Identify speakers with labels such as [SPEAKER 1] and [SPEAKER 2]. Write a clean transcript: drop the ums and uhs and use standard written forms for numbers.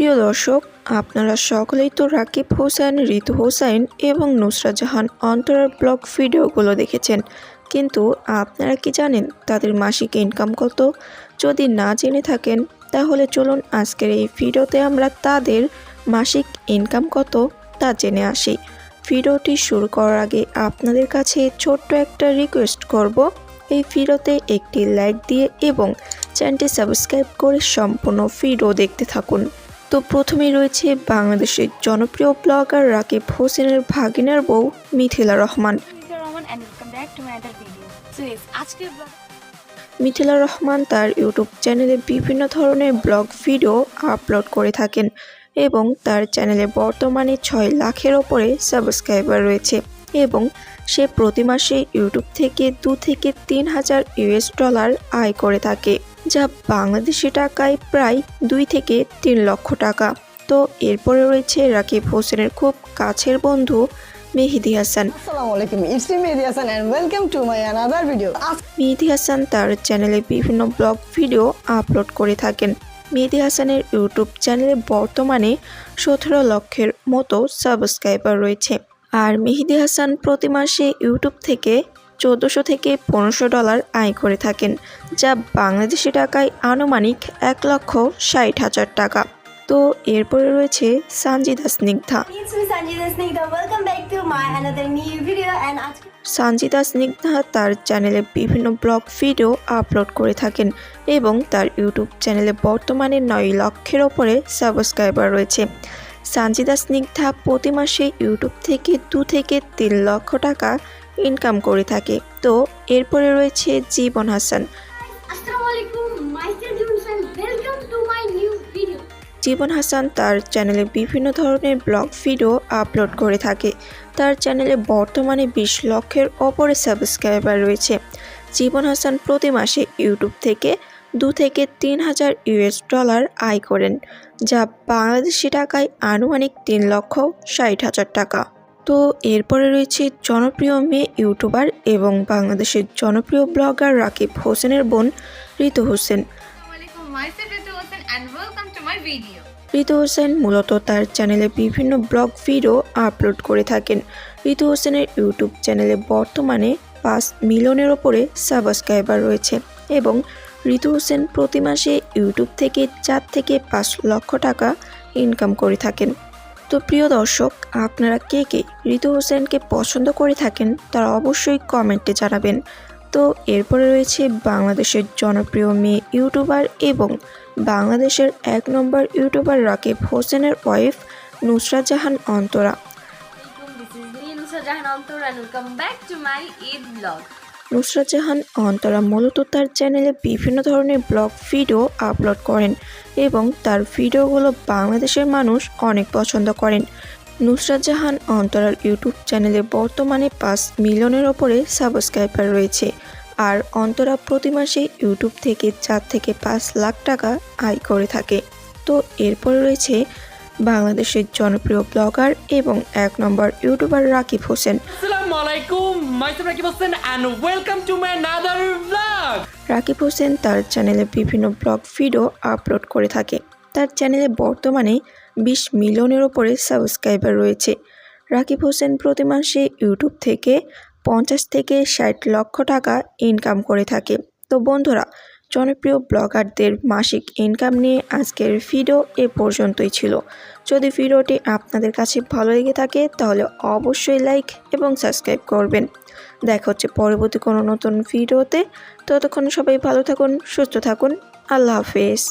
[SPEAKER 1] প্রিয় দর্শক, আপনারা সকলেই তো রাকিব হোসেন, ঋতু হোসেন এবং নুসরাত জাহান অন্তরার ব্লগ ভিডিওগুলো দেখেছেন, কিন্তু আপনারা কি জানেন তাদের মাসিক ইনকাম কত? যদি না জেনে থাকেন তাহলে চলুন আজকের এই ভিডিওতে আমরা তাদের মাসিক ইনকাম কত তা জেনে আসি। ভিডিওটি শুরু করার আগে আপনাদের কাছে ছোট্ট একটা রিকোয়েস্ট করব, এই ভিডিওতে একটি লাইক দিয়ে এবং চ্যানেলটি সাবস্ক্রাইব করে সম্পূর্ণ ভিডিও দেখতে থাকুন। তো প্রথমেই রয়েছে বাংলাদেশের জনপ্রিয় ব্লগার রাকিব হোসেনের ভাগিনার বউ মিথিলা রহমান। মিথিলা রহমান তার ইউটিউব চ্যানেলে বিভিন্ন ধরনের ব্লগ ভিডিও আপলোড করে থাকেন এবং তার চ্যানেলে বর্তমানে 6 লাখের ওপরে সাবস্ক্রাইবার রয়েছে এবং সে প্রতি মাসে ইউটিউব থেকে 2 থেকে 3 হাজার $US আয় করে থাকে, যা বাংলাদেশি টাকায় প্রায় 2 থেকে 3 লক্ষ টাকা। তো এরপরে রয়েছে রাকিব হোসেনের খুব কাছের বন্ধু মেহেদি হাসান।
[SPEAKER 2] আসসালামু আলাইকুম, it's me Mehedi Hasan and welcome to my another video.
[SPEAKER 1] Mehedi Hasan তার চ্যানেলে বিভিন্ন ব্লগ ভিডিও আপলোড করে থাকেন। মেহেদি হাসানের ইউটিউব চ্যানেলে বর্তমানে 17 লক্ষের মতো সাবস্ক্রাইবার রয়েছে, আর মেহেদি হাসান প্রতি মাসে ইউটিউব থেকে $1400 থেকে $1500 আয় করে থাকেন, যা বাংলাদেশি টাকায় আনুমানিক 1,60,000 টাকা। তো এরপরে রয়েছে সানজিদা স্নিগ্ধা। সানজিদা স্নিগ্ধা তার চ্যানেলে বিভিন্ন ব্লগ ভিডিও আপলোড করে থাকেন এবং তার ইউটিউব চ্যানেলে বর্তমানে 9 লক্ষের ওপরে সাবস্ক্রাইবার রয়েছে। সানজিদা স্নিগ্ধা প্রতি মাসে ইউটিউব থেকে 2 থেকে 3 লক্ষ টাকা ইনকাম করে থাকে। তো এরপরে রয়েছে জীবন হাসান। জীবন হাসান তার চ্যানেলে বিভিন্ন ধরনের ব্লগ ভিডিও আপলোড করে থাকে। তার চ্যানেলে বর্তমানে 20 লক্ষের ওপরে সাবস্ক্রাইবার রয়েছে। জীবন হাসান প্রতি মাসে ইউটিউব থেকে 2 থেকে 3 হাজার $US আয় করেন, যা বাংলাদেশি টাকায় আনুমানিক 3,60,000 টাকা। তো এরপরে রয়েছে জনপ্রিয় মেয়ে ইউটিউবার এবং বাংলাদেশের জনপ্রিয় ব্লগার রাকিব হোসেনের বোন ঋতু হোসেন। ঋতু হোসেন মূলত তার চ্যানেলে বিভিন্ন ব্লগ ভিডিও আপলোড করে থাকেন। ঋতু হোসেনের ইউটিউব চ্যানেলে বর্তমানে 5 মিলিয়নের ওপরে সাবস্ক্রাইবার রয়েছে এবং ঋতু হোসেন প্রতি মাসে ইউটিউব থেকে 4 থেকে 5 লক্ষ টাকা ইনকাম করে থাকেন। তো প্রিয় দর্শক, আপনারা কে কে ঋতু হোসেনকে পছন্দ করে থাকেন তারা অবশ্যই কমেন্টে জানাবেন। তো এরপরে রয়েছে বাংলাদেশের জনপ্রিয় মেয়ে ইউটিউবার এবং বাংলাদেশের 1 নম্বর ইউটিউবার রাকিব হোসেনের ওয়াইফ নুসরাত জাহান অন্তরা। নুসরাত জাহান অন্তরা মূলত তার চ্যানেলে বিভিন্ন ধরনের ব্লগ ভিডিও আপলোড করেন এবং তার ভিডিওগুলো বাংলাদেশের মানুষ অনেক পছন্দ করেন। নুসরাত জাহান অন্তরার ইউটিউব চ্যানেলে বর্তমানে 5 মিলিয়নের ওপরে সাবস্ক্রাইবার রয়েছে, আর অন্তরা প্রতি মাসে ইউটিউব থেকে 4 থেকে 5 লাখ টাকা আয় করে থাকে। তো এরপরে রয়েছে বাংলাদেশের জনপ্রিয় ব্লগার এবং 1 নম্বর ইউটিউবার রাকিব হোসেন।
[SPEAKER 3] আসসালামু আলাইকুম, myself Rakib Hossain and welcome to my another blog.
[SPEAKER 1] Rakib Hossain তার চ্যানেলে বিভিন্ন ব্লগ ভিডিও আপলোড করে থাকে। তার চ্যানেলে বর্তমানে 20 মিলিয়নের ওপরে সাবস্ক্রাইবার রয়েছে। রাকিব হোসেন প্রতি মাসে ইউটিউব থেকে 50 থেকে 60 লক্ষ টাকা ইনকাম করে থাকে। তো বন্ধুরা, জনপ্রিয় ব্লগারদের মাসিক ইনকাম নিয়ে আজকের ভিডিও এ পর্যন্তই ছিল। যদি ভিডিওটি আপনাদের কাছে ভালো লেগে থাকে তাহলে অবশ্যই লাইক এবং সাবস্ক্রাইব করবেন। দেখা হচ্ছে পরবর্তী কোনো নতুন ভিডিওতে। ততক্ষণ সবাই ভালো থাকুন, সুস্থ থাকুন। আল্লাহ হাফেজ।